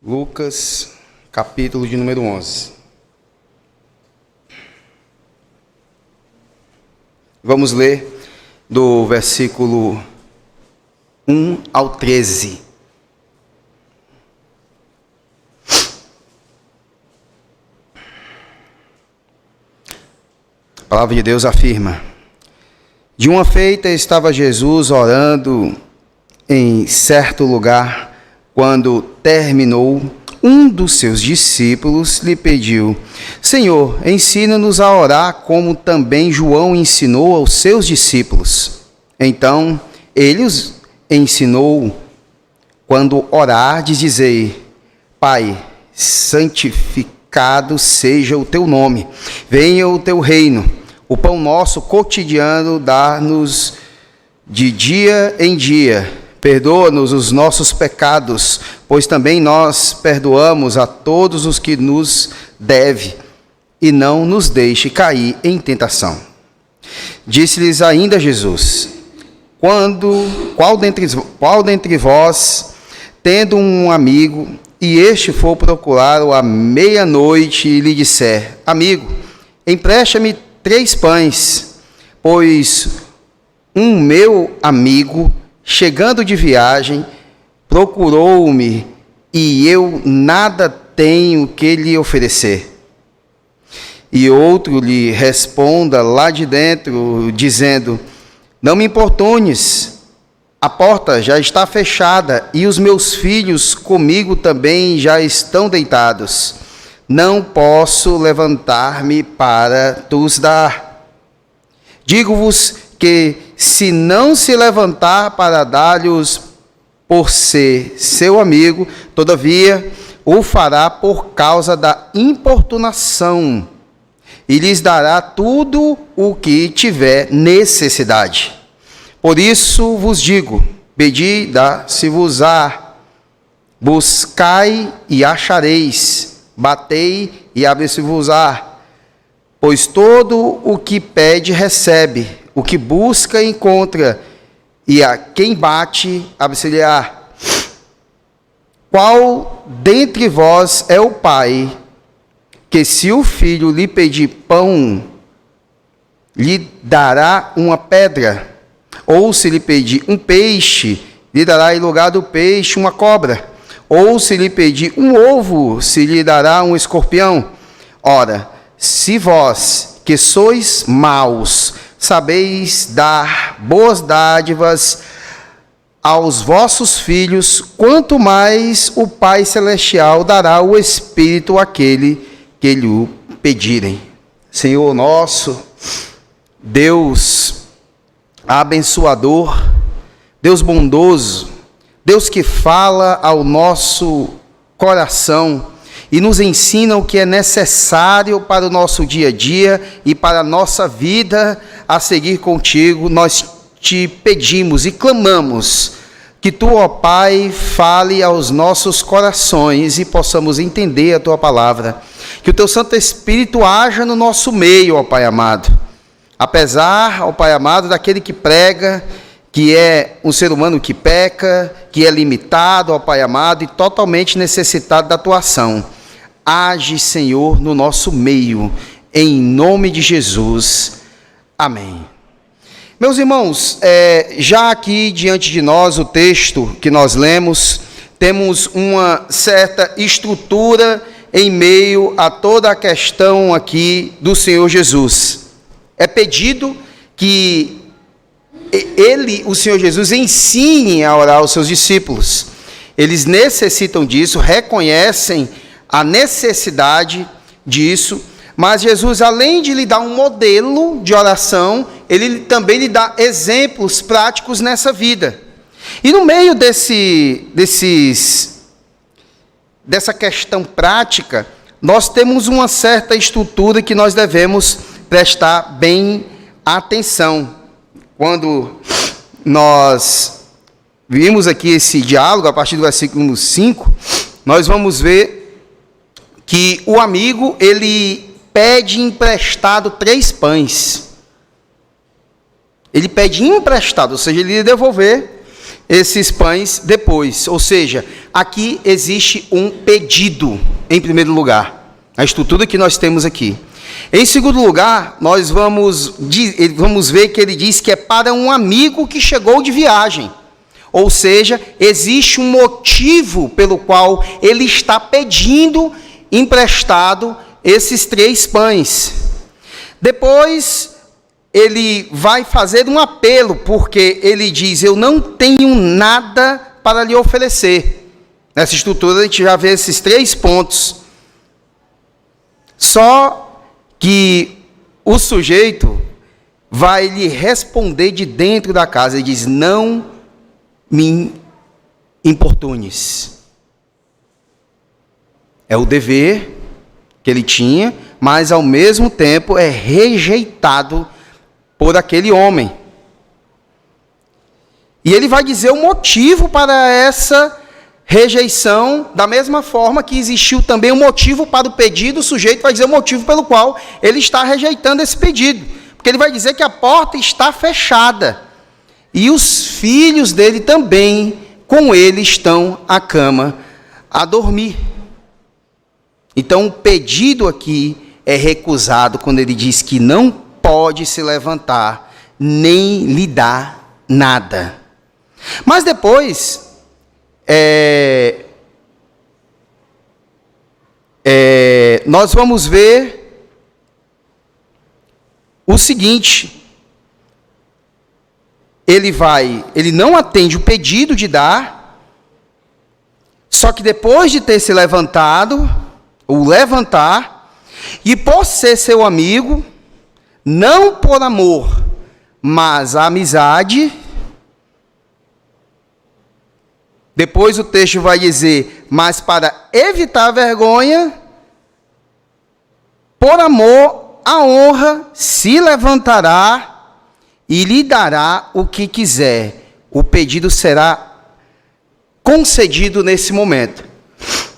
Lucas, capítulo de número 11. Vamos ler do versículo 1 ao 13. A palavra de Deus afirma: de uma feita estava Jesus orando em certo lugar. Quando terminou, um dos seus discípulos lhe pediu: Senhor, ensina-nos a orar, como também João ensinou aos seus discípulos. Então, ele os ensinou: quando orardes, dizei: Pai, santificado seja o teu nome, venha o teu reino. O pão nosso cotidiano dá-nos de dia em dia. Perdoa-nos os nossos pecados, pois também nós perdoamos a todos os que nos devem, e não nos deixe cair em tentação. Disse-lhes ainda Jesus: qual dentre vós, tendo um amigo, e este for procurá-lo à meia-noite, e lhe disser: Amigo, empresta-me 3 pães, pois um meu amigo, chegando de viagem, procurou-me, e eu nada tenho que lhe oferecer. E outro lhe responda lá de dentro, dizendo: Não me importunes, a porta já está fechada, e os meus filhos comigo também já estão deitados. Não posso levantar-me para te-os dar. Digo-vos que, se não se levantar para dar-lhes por ser seu amigo, todavia o fará por causa da importunação, e lhes dará tudo o que tiver necessidade. Por isso vos digo: pedi, dá-se-vos-á, buscai e achareis, batei e abre-se-vos-á. Pois todo o que pede recebe, o que busca encontra, e a quem bate abre-se-lhe-á. Qual dentre vós é o pai, que se o filho lhe pedir pão, lhe dará uma pedra? Ou se lhe pedir um peixe, lhe dará em lugar do peixe uma cobra? Ou se lhe pedir um ovo, se lhe dará um escorpião? Ora, se vós, que sois maus, sabeis dar boas dádivas aos vossos filhos, quanto mais o Pai Celestial dará o Espírito àquele que lhe o pedirem. Senhor nosso, Deus abençoador, Deus bondoso, Deus que fala ao nosso coração e nos ensina o que é necessário para o nosso dia a dia e para a nossa vida a seguir contigo, nós te pedimos e clamamos que tu, ó Pai, fale aos nossos corações e possamos entender a tua palavra. Que o teu Santo Espírito haja no nosso meio, ó Pai amado. Apesar, ó Pai amado, daquele que prega, que é um ser humano que peca, que é limitado, ó Pai amado, e totalmente necessitado da tua ação. Age, Senhor, no nosso meio, em nome de Jesus. Amém. Meus irmãos, já aqui diante de nós, o texto que nós lemos, temos uma certa estrutura em meio a toda a questão aqui do Senhor Jesus. É pedido que o Senhor Jesus, ensine a orar aos seus discípulos. Eles necessitam disso, reconhecem a necessidade disso, mas Jesus, além de lhe dar um modelo de oração, ele também lhe dá exemplos práticos nessa vida. E no meio dessa questão prática, nós temos uma certa estrutura que nós devemos prestar bem atenção. Quando nós vimos aqui esse diálogo, a partir do versículo 5, nós vamos ver que o amigo, ele pede emprestado 3 pães. Ele pede emprestado, ou seja, ele ia devolver, esses pães depois. Ou seja, aqui existe um pedido, em primeiro lugar, a estrutura que nós temos aqui. Em segundo lugar, nós vamos ver que ele diz que é para um amigo que chegou de viagem. Ou seja, existe um motivo pelo qual ele está pedindo emprestado esses 3 pães. Depois, ele vai fazer um apelo, porque ele diz: eu não tenho nada para lhe oferecer. Nessa estrutura, a gente já vê esses 3 pontos. Só que o sujeito vai lhe responder de dentro da casa. Ele diz: não me importunes. É o dever que ele tinha, mas ao mesmo tempo é rejeitado por aquele homem. E ele vai dizer o motivo para essa rejeição, da mesma forma que existiu também um motivo para o pedido. O sujeito vai dizer o motivo pelo qual ele está rejeitando esse pedido, porque ele vai dizer que a porta está fechada. E os filhos dele também, com ele, estão à cama, a dormir. Então, o pedido aqui é recusado quando ele diz que não pode se levantar, nem lhe dar nada. Mas depois, nós vamos ver o seguinte: ele não atende o pedido de dar, só que depois de ter se levantado, ou levantar, e por ser seu amigo, não por amor, mas a amizade, depois o texto vai dizer: mas para evitar a vergonha, por amor, a honra, se levantará e lhe dará o que quiser. O pedido será concedido nesse momento.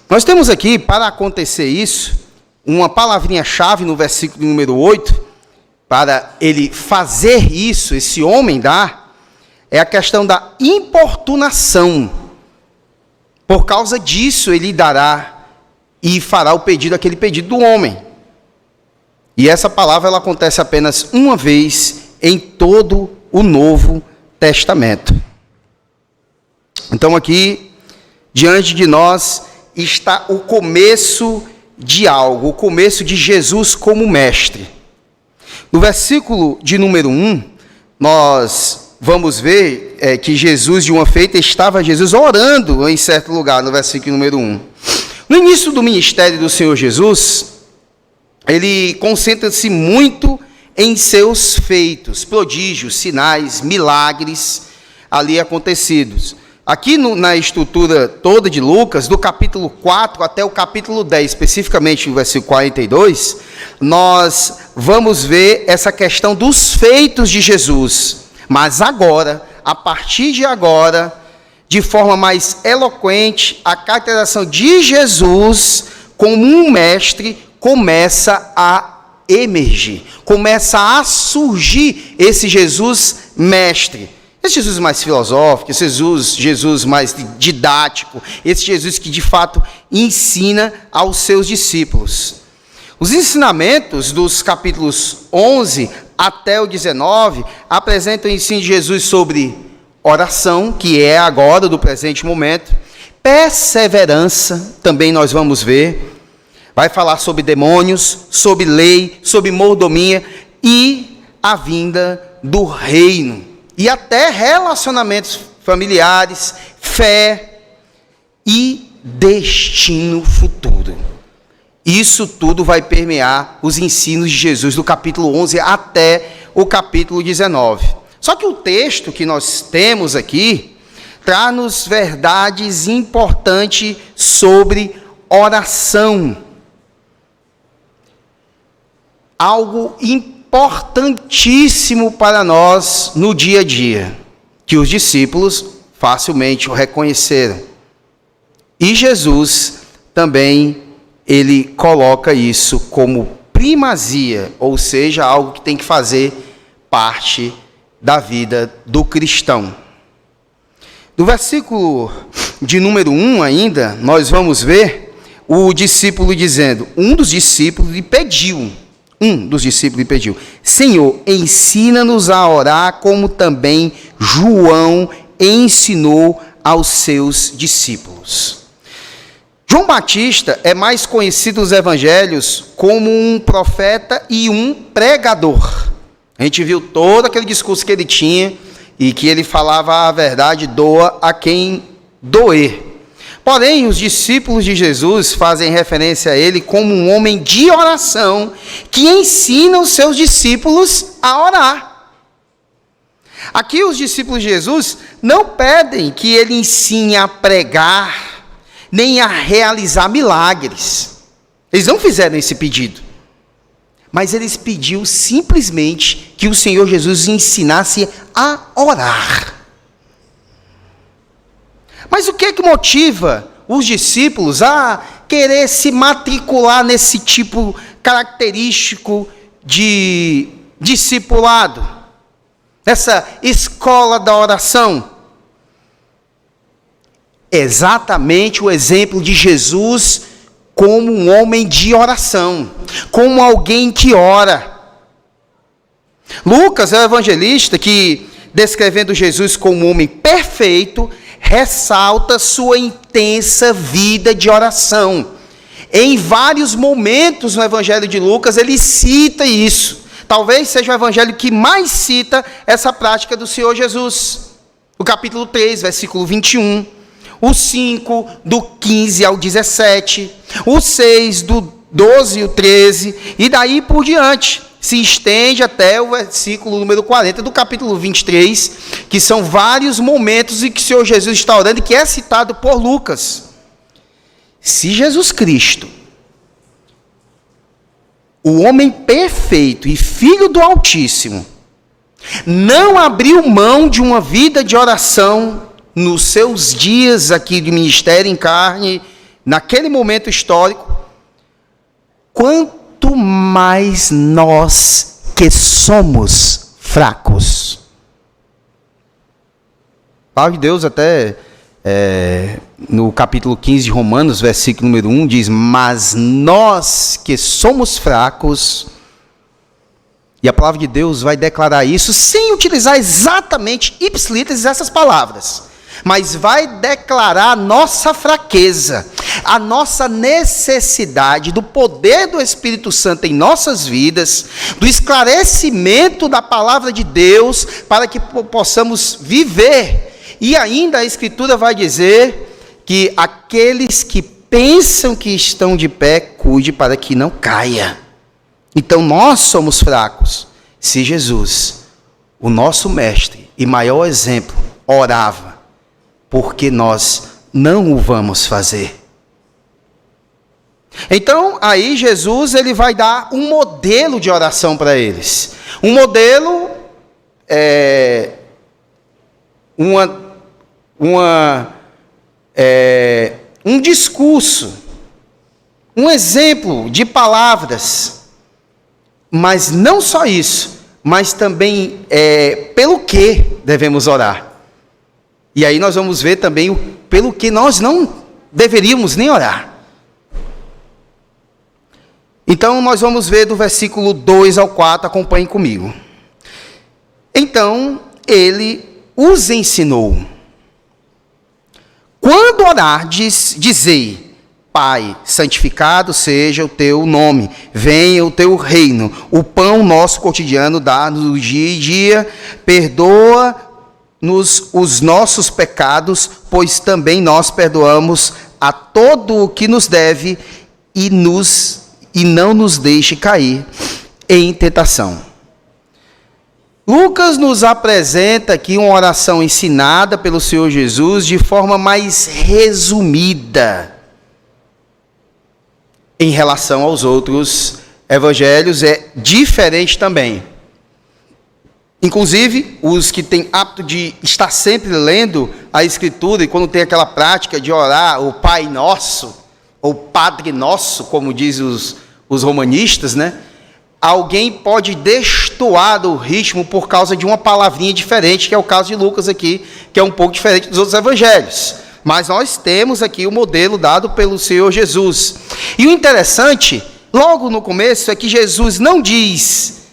Nós temos aqui, para acontecer isso, uma palavrinha-chave no versículo número 8, para ele fazer isso, esse homem dar, é a questão da importunação. Por causa disso, ele dará e fará o pedido, aquele pedido do homem. E essa palavra ela acontece apenas uma vez em todo o Novo Testamento. Então aqui, diante de nós, está o começo de algo, o começo de Jesus como mestre. No versículo de número 1, nós vamos ver que Jesus, de uma feita, estava Jesus orando em certo lugar, no versículo número 1. No início do ministério do Senhor Jesus, ele concentra-se muito em seus feitos, prodígios, sinais, milagres ali acontecidos. Aqui na estrutura toda de Lucas, do capítulo 4 até o capítulo 10, especificamente no versículo 42, nós vamos ver essa questão dos feitos de Jesus. Mas agora, a partir de agora, de forma mais eloquente, a caracterização de Jesus como um mestre começa a emergir, começa a surgir esse Jesus mestre. Esse Jesus mais filosófico, esse Jesus mais didático, esse Jesus que de fato ensina aos seus discípulos. Os ensinamentos dos capítulos 11 até o 19 apresentam o ensino de Jesus sobre oração, que é agora do presente momento, perseverança, também nós vamos ver, vai falar sobre demônios, sobre lei, sobre mordomia e a vinda do reino. E até relacionamentos familiares, fé e destino futuro. Isso tudo vai permear os ensinos de Jesus do capítulo 11 até o capítulo 19. Só que o texto que nós temos aqui traz-nos verdades importantes sobre oração. Algo importantíssimo para nós no dia a dia, que os discípulos facilmente o reconheceram. E Jesus também, ele coloca isso como primazia, ou seja, algo que tem que fazer parte da vida do cristão. Do versículo de número 1 ainda, nós vamos ver o discípulo dizendo, um dos discípulos lhe pediu, Senhor, ensina-nos a orar como também João ensinou aos seus discípulos. João Batista é mais conhecido nos evangelhos como um profeta e um pregador. A gente viu todo aquele discurso que ele tinha e que ele falava a verdade, doa a quem doer. Porém, os discípulos de Jesus fazem referência a ele como um homem de oração que ensina os seus discípulos a orar. Aqui os discípulos de Jesus não pedem que ele ensine a pregar, nem a realizar milagres. Eles não fizeram esse pedido. Mas eles pediram simplesmente que o Senhor Jesus ensinasse a orar. Mas o que é que motiva os discípulos a querer se matricular nesse tipo característico de discipulado? Nessa escola da oração? Exatamente o exemplo de Jesus como um homem de oração, como alguém que ora. Lucas é o evangelista que, descrevendo Jesus como um homem perfeito, ressalta sua intensa vida de oração. Em vários momentos no evangelho de Lucas, ele cita isso. Talvez seja o evangelho que mais cita essa prática do Senhor Jesus. O capítulo 3, versículo 21. O 5, do 15 ao 17. O 6, do 12 ao 13. E daí por diante. Se estende até o versículo número 40 do capítulo 23, que são vários momentos em que o Senhor Jesus está orando e que é citado por Lucas. Se Jesus Cristo, o homem perfeito e filho do Altíssimo, não abriu mão de uma vida de oração nos seus dias aqui de ministério em carne, naquele momento histórico, quanto mais nós que somos fracos. A palavra de Deus até no capítulo 15 de Romanos, versículo número 1, diz, mas nós que somos fracos, e a palavra de Deus vai declarar isso sem utilizar exatamente ipsilíteres essas palavras, mas vai declarar a nossa fraqueza, a nossa necessidade do poder do Espírito Santo em nossas vidas, do esclarecimento da palavra de Deus, para que possamos viver. E ainda a Escritura vai dizer que aqueles que pensam que estão de pé, cuide para que não caia. Então nós somos fracos. Se Jesus, o nosso mestre e maior exemplo, orava, porque nós não o vamos fazer. Então, aí Jesus ele vai dar um modelo de oração para eles. Um modelo, um discurso, um exemplo de palavras. Mas não só isso, mas também pelo que devemos orar. E aí nós vamos ver também pelo que nós não deveríamos nem orar. Então, nós vamos ver do versículo 2 ao 4, acompanhem comigo. Então, ele os ensinou. Quando orardes, dizei, Pai, santificado seja o teu nome, venha o teu reino, o pão nosso cotidiano dá-nos dia em dia, perdoa-nos os nossos pecados, pois também nós perdoamos a todo o que nos deve e não nos deixe cair em tentação. Lucas nos apresenta aqui uma oração ensinada pelo Senhor Jesus de forma mais resumida. Em relação aos outros evangelhos, é diferente também. Inclusive, os que têm hábito de estar sempre lendo a Escritura, e quando tem aquela prática de orar o Pai Nosso, ou Padre Nosso, como dizem os romanistas, né? Alguém pode destoar destoar do ritmo por causa de uma palavrinha diferente, que é o caso de Lucas aqui, que é um pouco diferente dos outros evangelhos. Mas nós temos aqui o modelo dado pelo Senhor Jesus. E o interessante, logo no começo, é que Jesus não disse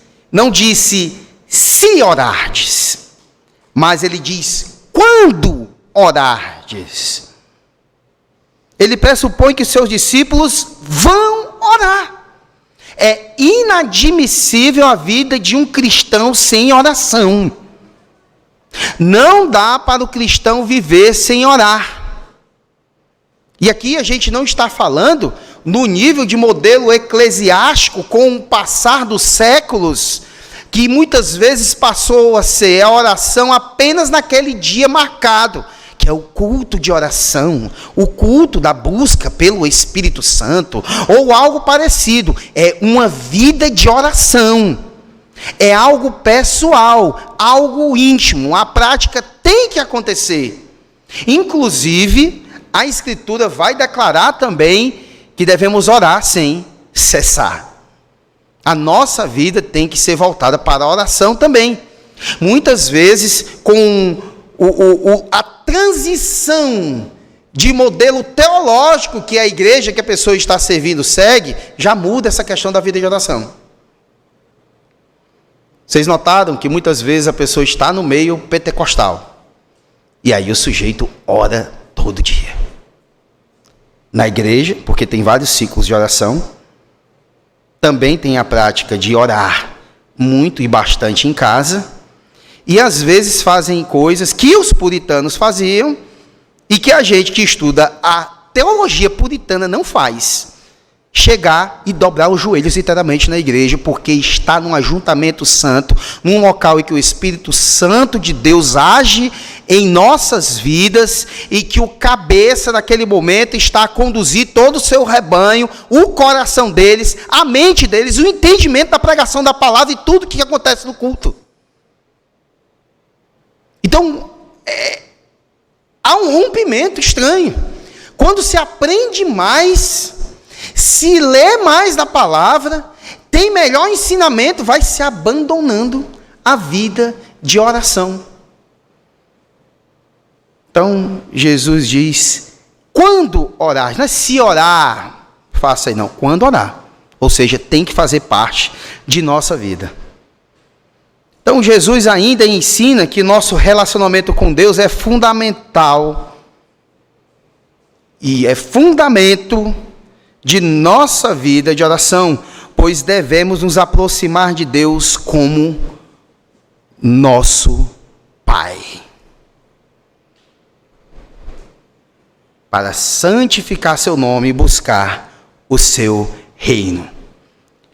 se orardes, mas ele diz quando orardes. Ele pressupõe que seus discípulos vão orar. É inadmissível a vida de um cristão sem oração. Não dá para o cristão viver sem orar. E aqui a gente não está falando no nível de modelo eclesiástico com o passar dos séculos, que muitas vezes passou a ser a oração apenas naquele dia marcado, que é o culto de oração, o culto da busca pelo Espírito Santo, ou algo parecido. É uma vida de oração, é algo pessoal, algo íntimo, a prática tem que acontecer. Inclusive, a Escritura vai declarar também que devemos orar sem cessar. A nossa vida tem que ser voltada para a oração também. Muitas vezes, com a transição de modelo teológico que a igreja que a pessoa está servindo segue, já muda essa questão da vida de oração. Vocês notaram que muitas vezes a pessoa está no meio pentecostal, e aí o sujeito ora todo dia. Na igreja, porque tem vários ciclos de oração, também tem a prática de orar muito e bastante em casa, e às vezes fazem coisas que os puritanos faziam e que a gente que estuda a teologia puritana não faz. Chegar e dobrar os joelhos literalmente na igreja, porque está num ajuntamento santo, num local em que o Espírito Santo de Deus age em nossas vidas e que o cabeça naquele momento está a conduzir todo o seu rebanho, o coração deles, a mente deles, o entendimento da pregação da palavra e tudo o que acontece no culto. Então, há um rompimento estranho. Quando se aprende mais, se lê mais da palavra, tem melhor ensinamento, vai se abandonando a vida de oração. Então, Jesus diz, quando orar, não é se orar, faça aí não, quando orar. Ou seja, tem que fazer parte de nossa vida. Então, Jesus ainda ensina que nosso relacionamento com Deus é fundamental. E é fundamento de nossa vida de oração, pois devemos nos aproximar de Deus como nosso Pai, para santificar seu nome e buscar o seu reino.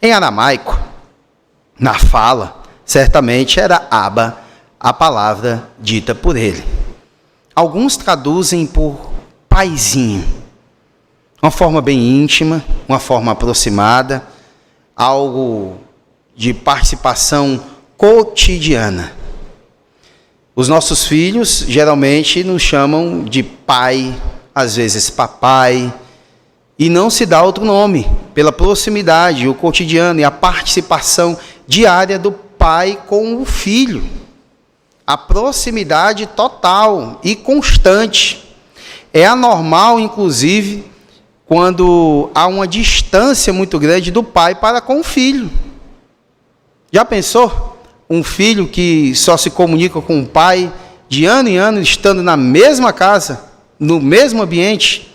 Em aramaico, na fala, certamente era Abba, a palavra dita por ele. Alguns traduzem por paizinho, uma forma bem íntima, uma forma aproximada, algo de participação cotidiana. Os nossos filhos geralmente nos chamam de pai, às vezes papai, e não se dá outro nome, pela proximidade, o cotidiano e a participação diária do pai com o filho. A proximidade total e constante. É anormal, inclusive, quando há uma distância muito grande do pai para com o filho. Já pensou? Um filho que só se comunica com o pai de ano em ano, estando na mesma casa, no mesmo ambiente?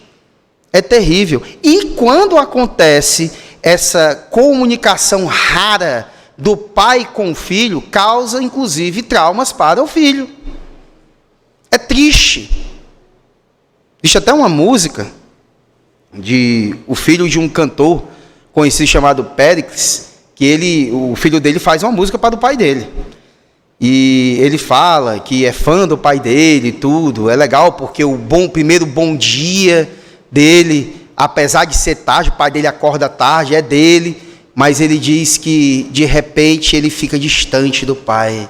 É terrível. E quando acontece essa comunicação rara do pai com o filho, causa inclusive traumas para o filho. É triste. Existe até uma música de o filho de um cantor conhecido chamado Péricles, que o filho dele faz uma música para o pai dele. E ele fala que é fã do pai dele e tudo. É legal porque o primeiro bom dia dele, apesar de ser tarde, o pai dele acorda tarde, é dele, mas ele diz que de repente ele fica distante do pai.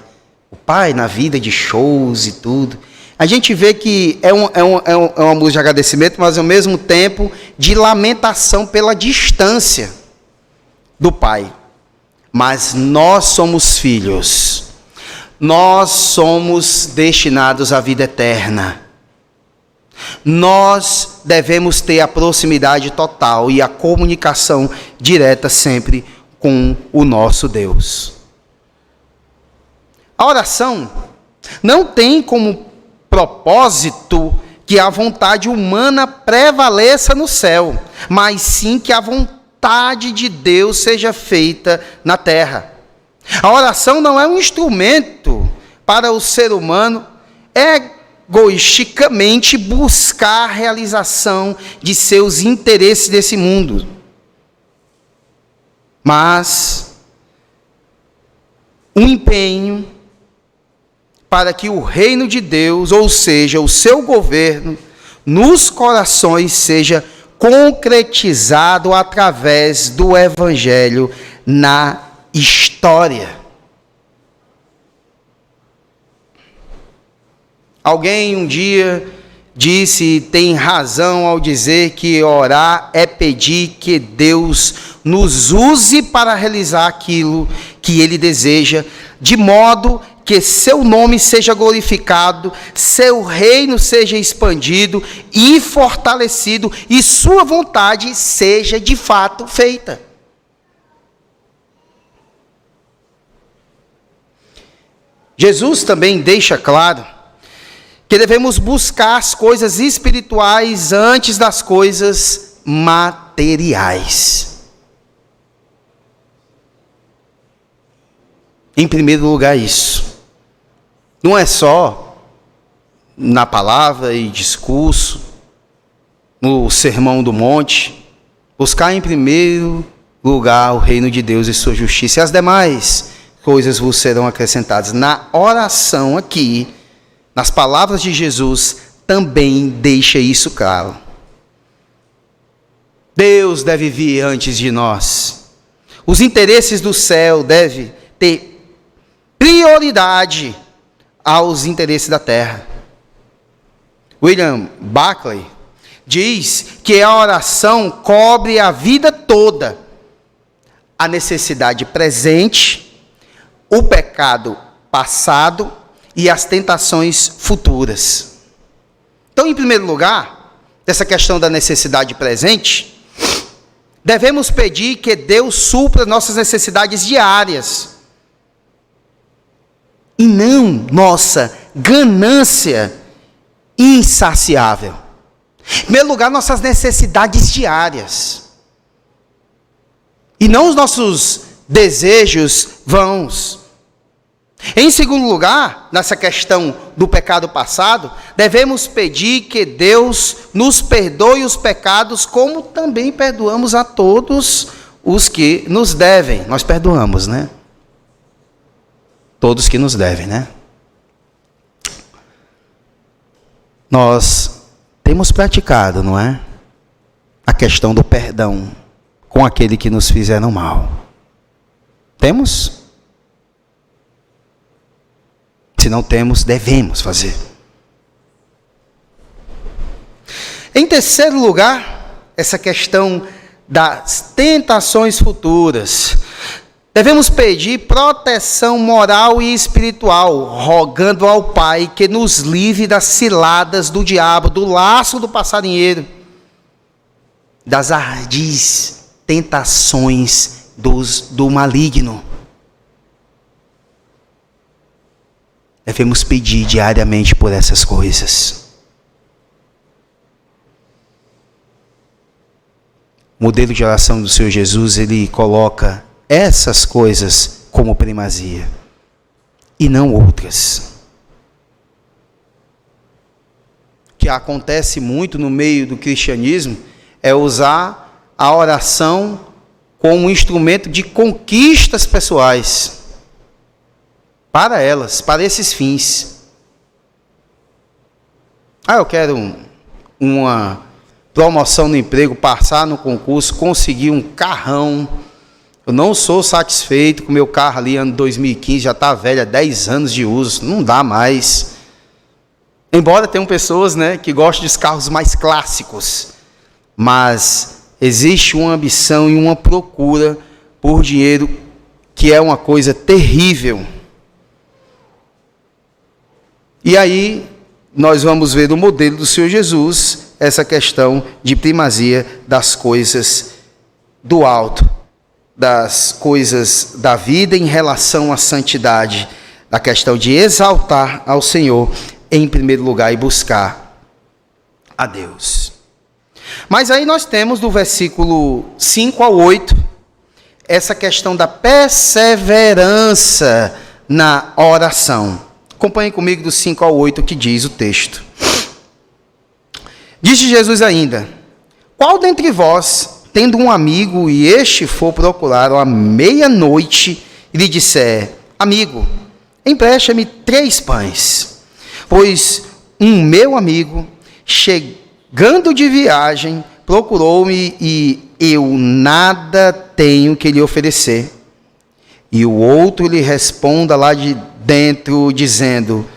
O pai na vida de shows e tudo. A gente vê que é uma música de agradecimento, mas ao mesmo tempo de lamentação pela distância do pai. mas nós somos filhos. Nós somos destinados à vida eterna. Nós devemos ter a proximidade total e a comunicação direta sempre com o nosso Deus. A oração não tem como propósito que a vontade humana prevaleça no céu, mas sim que a vontade de Deus seja feita na terra. A oração não é um instrumento para o ser humano egoisticamente buscar a realização de seus interesses desse mundo, mas um empenho para que o reino de Deus, ou seja, o seu governo, nos corações seja concretizado através do Evangelho na história. Alguém um dia disse, e tem razão ao dizer, que orar é pedir que Deus nos use para realizar aquilo que Ele deseja, de modo que seu nome seja glorificado, seu reino seja expandido e fortalecido, e sua vontade seja de fato feita. Jesus também deixa claro que devemos buscar as coisas espirituais antes das coisas materiais. Em primeiro lugar, isso. Não é só na palavra e discurso, no Sermão do Monte, buscar em primeiro lugar o reino de Deus e sua justiça, e as demais coisas vos serão acrescentadas. Na oração aqui, nas palavras de Jesus, também deixa isso claro. Deus deve vir antes de nós. Os interesses do céu devem ter prioridade aos interesses da terra. William Barclay diz que a oração cobre a vida toda, a necessidade presente, o pecado passado e as tentações futuras. Então, em primeiro lugar, dessa questão da necessidade presente, devemos pedir que Deus supra nossas necessidades diárias, e não nossa ganância insaciável. Em primeiro lugar, nossas necessidades diárias, e não os nossos desejos vãos. Em segundo lugar, nessa questão do pecado passado, devemos pedir que Deus nos perdoe os pecados, como também perdoamos a todos os que nos devem. Nós perdoamos, né? Todos que nos devem, né? Nós temos praticado, não é? A questão do perdão com aquele que nos fizeram mal. Temos? Se não temos, devemos fazer. Em terceiro lugar, essa questão das tentações futuras. Devemos pedir proteção moral e espiritual, rogando ao Pai que nos livre das ciladas do diabo, do laço do passarinheiro, das ardis tentações do maligno. Devemos pedir diariamente por essas coisas. O modelo de oração do Senhor Jesus, ele coloca essas coisas como primazia, e não outras. O que acontece muito no meio do cristianismo é usar a oração como um instrumento de conquistas pessoais, para elas, para esses fins. Eu quero uma promoção no emprego, passar no concurso, conseguir um carrão. Eu não sou satisfeito com o meu carro ali, ano 2015, já está velho, há 10 anos de uso, não dá mais. Embora tenham pessoas, né, que gostam dos carros mais clássicos, mas existe uma ambição e uma procura por dinheiro que é uma coisa terrível. E aí, nós vamos ver no modelo do Senhor Jesus, essa questão de primazia das coisas do alto, das coisas da vida em relação à santidade, da questão de exaltar ao Senhor em primeiro lugar e buscar a Deus. Mas aí nós temos do versículo 5 ao 8, essa questão da perseverança na oração. Acompanhe comigo do 5 ao 8 que diz o texto. Disse Jesus ainda: qual dentre vós, tendo um amigo, e este for procurá-lo à meia-noite, e lhe disser: amigo, empresta-me 3 pães, pois um meu amigo, chegando de viagem, procurou-me e eu nada tenho que lhe oferecer. E o outro lhe responda lá de dentro, dizendo: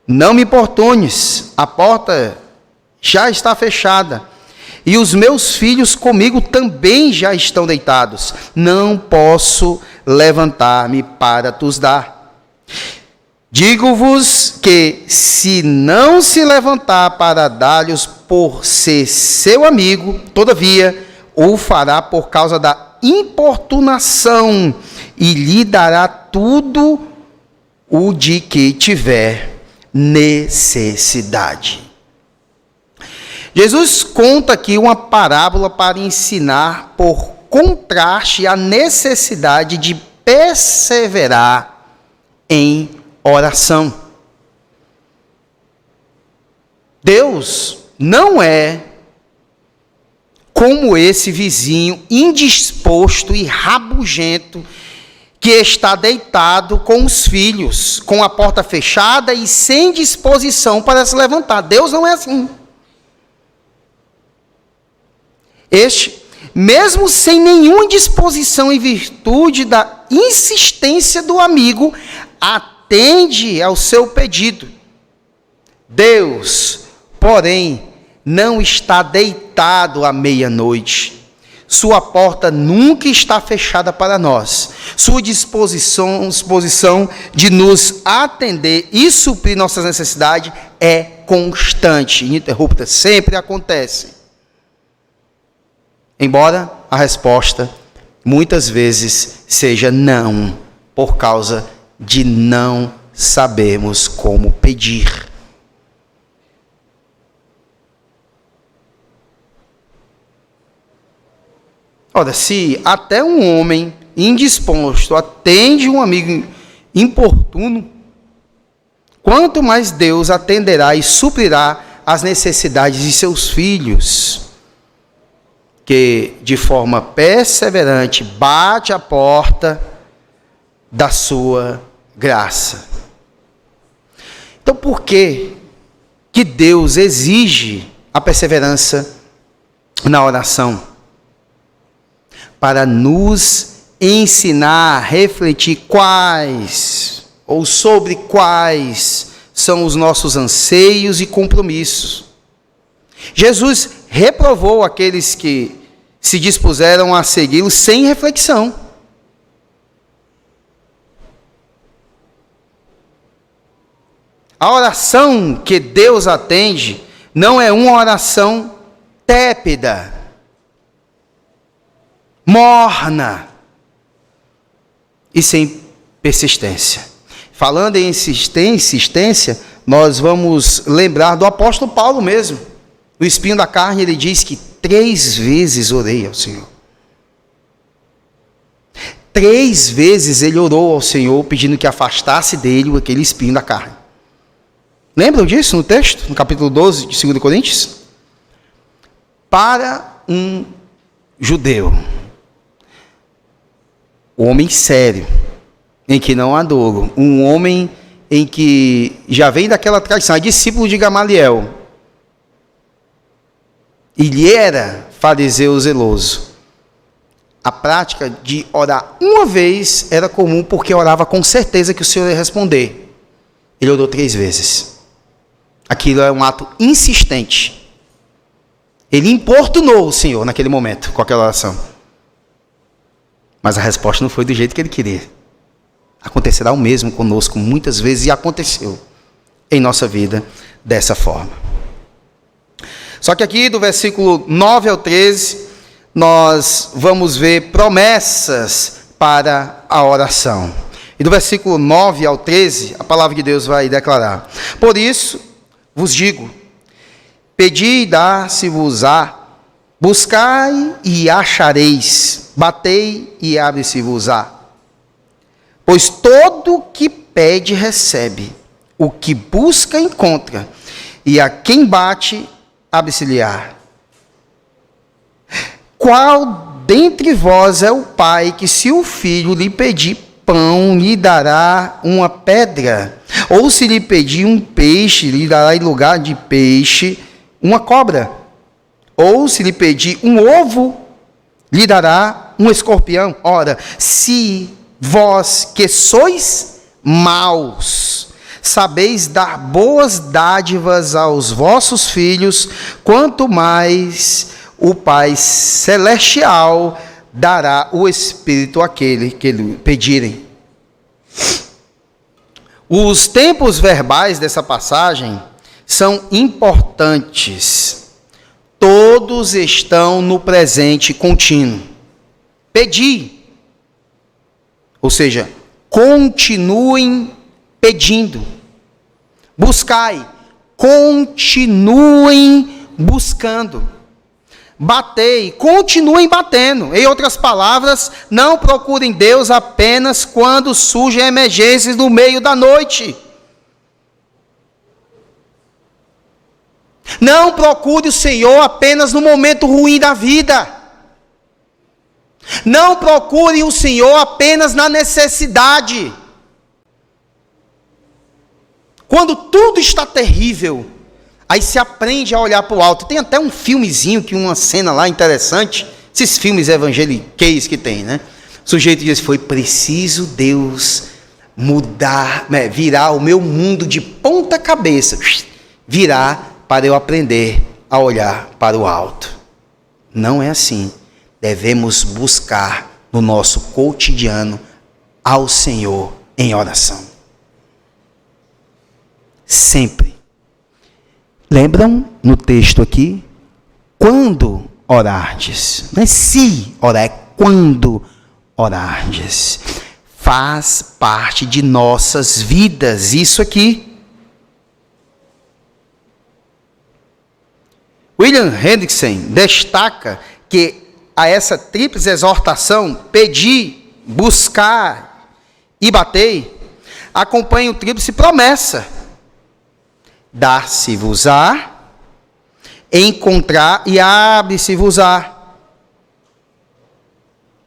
não me importunes, a porta já está fechada, e os meus filhos comigo também já estão deitados, não posso levantar-me para te dar. Digo-vos que, se não se levantar para dar-lhes por ser seu amigo, todavia o fará por causa da importunação, e lhe dará tudo o de que tiver necessidade. Jesus conta aqui uma parábola para ensinar, por contraste, a necessidade de perseverar em oração. Deus não é como esse vizinho indisposto e rabugento que está deitado com os filhos, com a porta fechada e sem disposição para se levantar. Deus não é assim. Este, mesmo sem nenhuma disposição, em virtude da insistência do amigo, atende ao seu pedido. Deus, porém, não está deitado à meia-noite. Sua porta nunca está fechada para nós. Sua disposição de nos atender e suprir nossas necessidades é constante, ininterrupta, sempre acontece. Embora a resposta muitas vezes seja não, por causa de não sabermos como pedir. Ora, se até um homem indisposto atende um amigo importuno, quanto mais Deus atenderá e suprirá as necessidades de seus filhos, que de forma perseverante bate a porta da sua graça. Então, por que Deus exige a perseverança na oração? Para nos ensinar a refletir quais ou sobre quais são os nossos anseios e compromissos. Jesus reprovou aqueles que se dispuseram a segui-lo sem reflexão. A oração que Deus atende não é uma oração tépida, morna e sem persistência. Falando em insistência, nós vamos lembrar do apóstolo Paulo mesmo. No espinho da carne, ele diz que 3 vezes orei ao Senhor. 3 vezes ele orou ao Senhor, pedindo que afastasse dele aquele espinho da carne. Lembram disso no texto, no capítulo 12 de 2 Coríntios? Para um judeu, um homem sério, em que não há dolo, um homem em que já vem daquela tradição, é discípulo de Gamaliel, ele era fariseu zeloso. A prática de orar uma vez era comum, porque orava com certeza que o Senhor ia responder. Ele orou 3 vezes. Aquilo é um ato insistente. Ele importunou o Senhor naquele momento, com aquela oração. Mas a resposta não foi do jeito que ele queria. Acontecerá o mesmo conosco muitas vezes, e aconteceu em nossa vida dessa forma. Só que aqui do versículo 9 ao 13, nós vamos ver promessas para a oração. E do versículo 9 ao 13, a palavra de Deus vai declarar: por isso vos digo, pedi e dá-se-vos-á, buscai e achareis, batei e abre-se-vos-á. Pois todo que pede recebe, o que busca encontra, e a quem bate abre-se-lhe-á. Qual dentre vós é o pai que, se o filho lhe pedir pão, lhe dará uma pedra? Ou se lhe pedir um peixe, lhe dará em lugar de peixe uma cobra? Ou se lhe pedir um ovo, lhe dará um escorpião? Ora, se vós que sois maus, sabeis dar boas dádivas aos vossos filhos, quanto mais o Pai Celestial dará o Espírito àquele que lhe pedirem. Os tempos verbais dessa passagem são importantes. Todos estão no presente contínuo. Pedi. Ou seja, continuem pedindo. Buscai, continuem buscando. Batei, continuem batendo. Em outras palavras, não procurem Deus apenas quando surgem emergências no meio da noite. Não procure o Senhor apenas no momento ruim da vida. Não procure o Senhor apenas na necessidade. Quando tudo está terrível, aí se aprende a olhar para o alto. Tem até um filmezinho, uma cena lá interessante, esses filmes evangeliqueis que tem, né? O sujeito diz: foi preciso Deus mudar, virar o meu mundo de ponta cabeça, virar para eu aprender a olhar para o alto. Não é assim. Devemos buscar no nosso cotidiano ao Senhor em oração. Sempre. Lembram no texto aqui? Quando orardes. Não é se orar, é quando orardes. Faz parte de nossas vidas isso aqui. William Hendrickson destaca que a essa tríplice exortação, pedir, buscar e bater, acompanha o tríplice promessa: dar-se-vos-á, encontrar e abre-se-vos-á.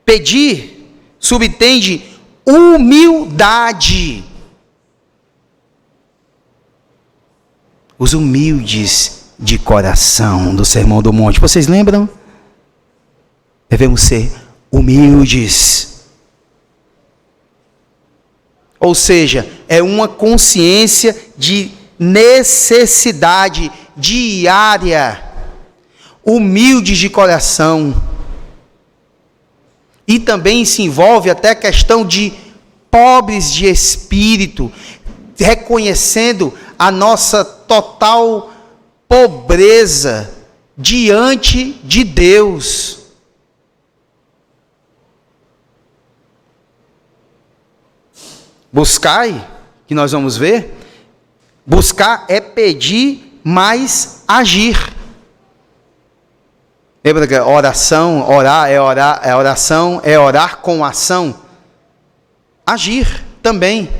Pedir subtende humildade. Os humildes de coração do Sermão do Monte, vocês lembram? Devemos ser humildes. Ou seja, é uma consciência de necessidade diária, humildes de coração. E também se envolve até a questão de pobres de espírito, reconhecendo a nossa total pobreza diante de Deus. Buscai, que nós vamos ver, buscar é pedir, mas agir. Lembra que oração, oração, é orar com ação. Agir também.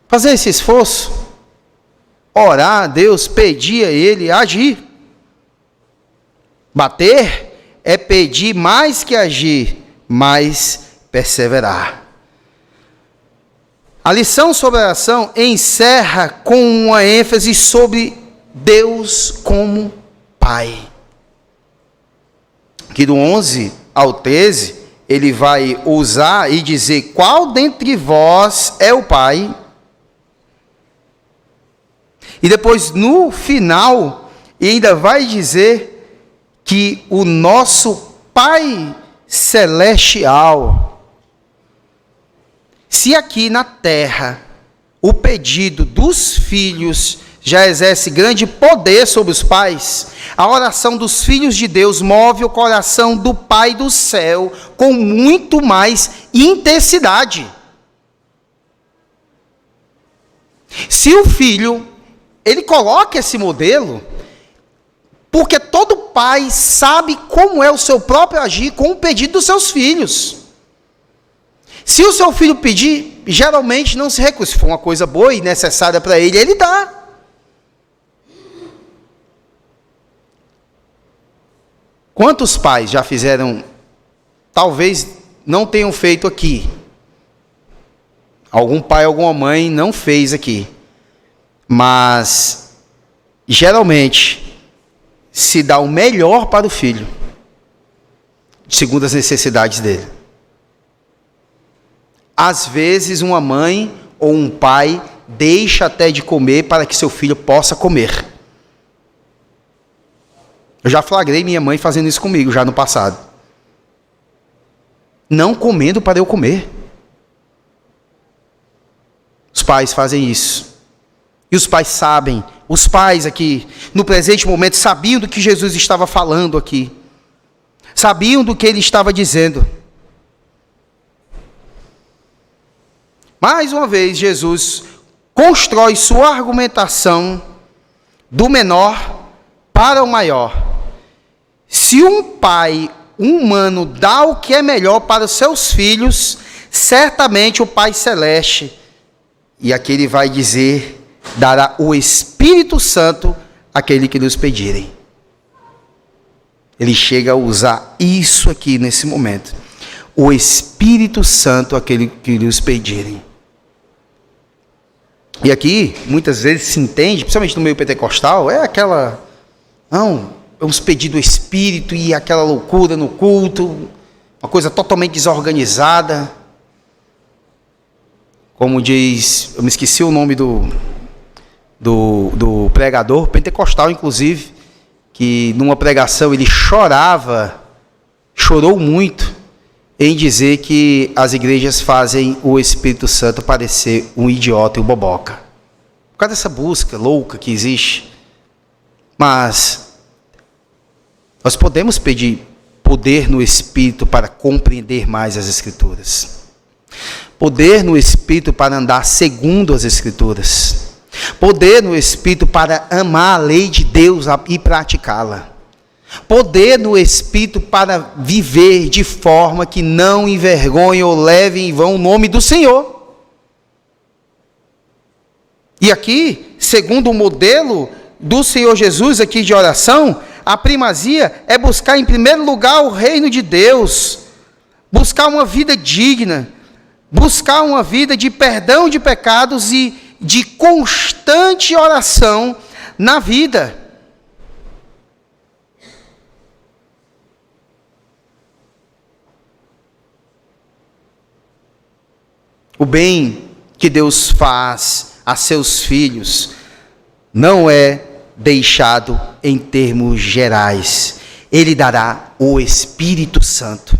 Fazer esse esforço. Orar a Deus, pedir a Ele, agir. Bater é pedir mais que agir, mas perseverar. A lição sobre a oração encerra com uma ênfase sobre Deus como Pai. Aqui do 11 ao 13, ele vai usar e dizer: qual dentre vós é o Pai? E depois, no final, ainda vai dizer que o nosso Pai Celestial, se aqui na terra o pedido dos filhos já exerce grande poder sobre os pais, a oração dos filhos de Deus move o coração do Pai do céu com muito mais intensidade. Se o filho, ele coloca esse modelo, porque todo pai sabe como é o seu próprio agir com o pedido dos seus filhos. Se o seu filho pedir, geralmente não se recusa. Se for uma coisa boa e necessária para ele, ele dá. Quantos pais já fizeram, talvez não tenham feito aqui, algum pai, alguma mãe não fez aqui, mas geralmente se dá o melhor para o filho, segundo as necessidades dele. Às vezes uma mãe ou um pai deixa até de comer para que seu filho possa comer. Eu já flagrei minha mãe fazendo isso comigo já no passado. Não comendo para eu comer. Os pais fazem isso. E os pais sabem. Os pais aqui, no presente momento, sabiam do que Jesus estava falando aqui. Sabiam do que ele estava dizendo. Mais uma vez, Jesus constrói sua argumentação do menor para o maior. Se um pai humano dá o que é melhor para os seus filhos, certamente o Pai Celeste, e aqui ele vai dizer, dará o Espírito Santo àquele que lhes pedirem. Ele chega a usar isso aqui nesse momento. O Espírito Santo àquele que lhes pedirem. E aqui, muitas vezes se entende, principalmente no meio pentecostal, é aquela... Não, vamos pedir do Espírito e aquela loucura no culto, uma coisa totalmente desorganizada. Como diz, eu me esqueci o nome do pregador, pentecostal inclusive, que numa pregação ele chorou muito em dizer que as igrejas fazem o Espírito Santo parecer um idiota e um boboca. Por causa dessa busca louca que existe. Mas nós podemos pedir poder no Espírito para compreender mais as Escrituras. Poder no Espírito para andar segundo as Escrituras. Poder no Espírito para amar a lei de Deus e praticá-la. Poder no Espírito para viver de forma que não envergonhe ou leve em vão o nome do Senhor. E aqui, segundo o modelo do Senhor Jesus aqui de oração, a primazia é buscar em primeiro lugar o reino de Deus, buscar uma vida digna, buscar uma vida de perdão de pecados e de constante oração na vida. O bem que Deus faz a seus filhos não é deixado em termos gerais. Ele dará o Espírito Santo.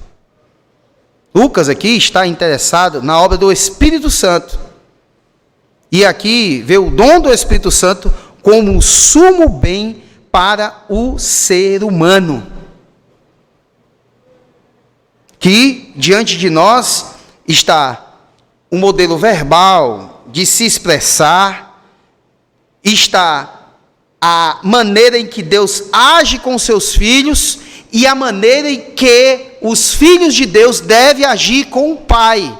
Lucas aqui está interessado na obra do Espírito Santo. E aqui vê o dom do Espírito Santo como um sumo bem para o ser humano. Que diante de nós está um modelo verbal de se expressar, está a maneira em que Deus age com seus filhos e a maneira em que os filhos de Deus devem agir com o Pai.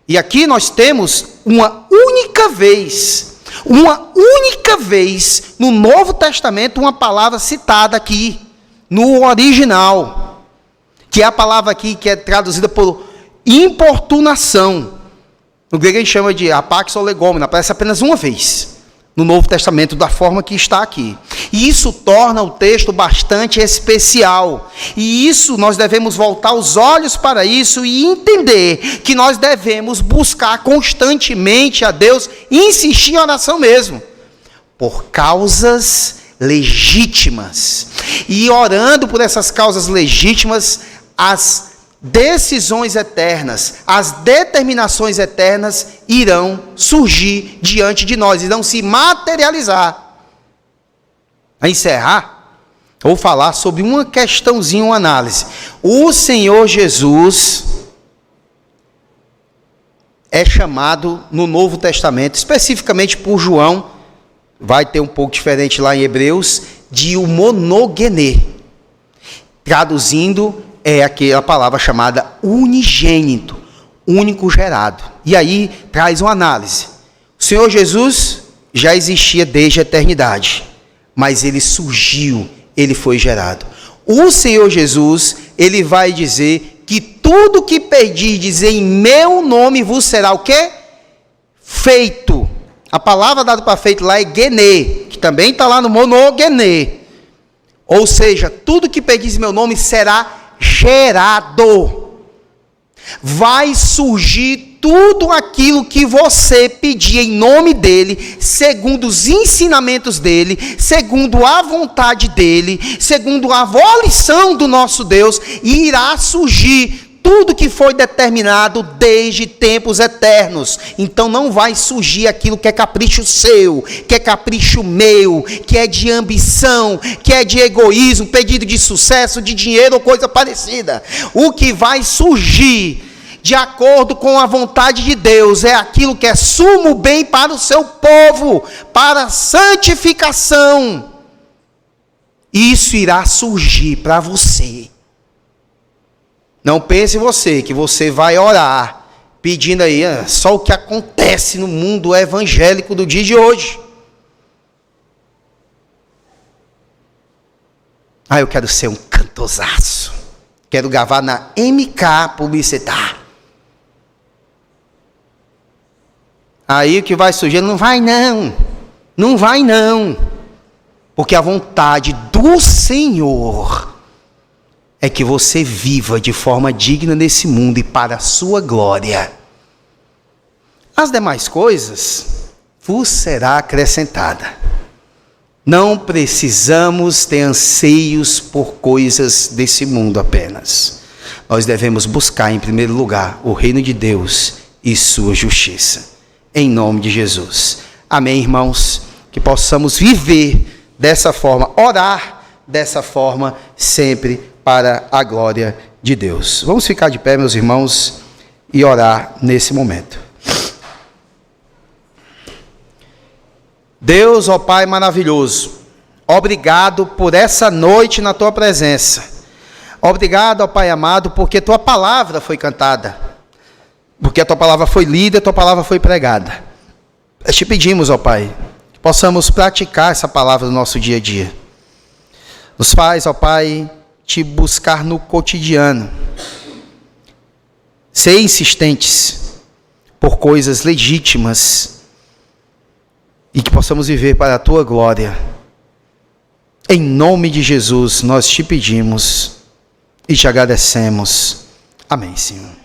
E aqui nós temos uma única vez no Novo Testamento, uma palavra citada aqui, no original, que é a palavra aqui que é traduzida por importunação. No grego a gente chama de apax olegomena, aparece apenas uma vez no Novo Testamento, da forma que está aqui. E isso torna o texto bastante especial. E isso, nós devemos voltar os olhos para isso e entender que nós devemos buscar constantemente a Deus e insistir em oração mesmo. Por causas legítimas. E orando por essas causas legítimas, as decisões eternas, as determinações eternas irão surgir diante de nós, irão se materializar. A encerrar, vou falar sobre uma questãozinha, uma análise. O Senhor Jesus é chamado no Novo Testamento, especificamente por João, vai ter um pouco diferente lá em Hebreus, de o monogenê. Traduzindo, é aquela palavra chamada unigênito, único gerado. E aí traz uma análise. O Senhor Jesus já existia desde a eternidade, mas ele surgiu, ele foi gerado. O Senhor Jesus, ele vai dizer que tudo que pedirdes em meu nome vos será o quê? Feito. A palavra dada para feito lá é genê, que também está lá no monogenê. Ou seja, tudo que pedis em meu nome será gerado. Vai surgir tudo aquilo que você pedir em nome dele, segundo os ensinamentos dele, segundo a vontade dele, segundo a volição do nosso Deus, e irá surgir tudo que foi determinado desde tempos eternos. Então não vai surgir aquilo que é capricho seu, que é capricho meu, que é de ambição, que é de egoísmo, pedido de sucesso, de dinheiro ou coisa parecida. O que vai surgir de acordo com a vontade de Deus é aquilo que é sumo bem para o seu povo, para a santificação. Isso irá surgir para você. Não pense você que você vai orar pedindo aí só o que acontece no mundo evangélico do dia de hoje. Eu quero ser um cantorzaço. Quero gravar na MK Publicitar. Aí o que vai surgir? Não vai não. Não vai não. Porque a vontade do Senhor é que você viva de forma digna nesse mundo e para a sua glória. As demais coisas vos será acrescentada. Não precisamos ter anseios por coisas desse mundo apenas. Nós devemos buscar em primeiro lugar o reino de Deus e sua justiça. Em nome de Jesus. Amém, irmãos? Que possamos viver dessa forma, orar dessa forma sempre para a glória de Deus. Vamos ficar de pé, meus irmãos, e orar nesse momento. Deus, ó Pai maravilhoso, obrigado por essa noite na Tua presença. Obrigado, ó Pai amado, porque Tua palavra foi cantada, porque a Tua palavra foi lida, a Tua palavra foi pregada. Nós te pedimos, ó Pai, que possamos praticar essa palavra no nosso dia a dia. Nos faz, ó Pai, te buscar no cotidiano, ser insistentes por coisas legítimas e que possamos viver para a Tua glória. Em nome de Jesus nós te pedimos e te agradecemos. Amém, Senhor.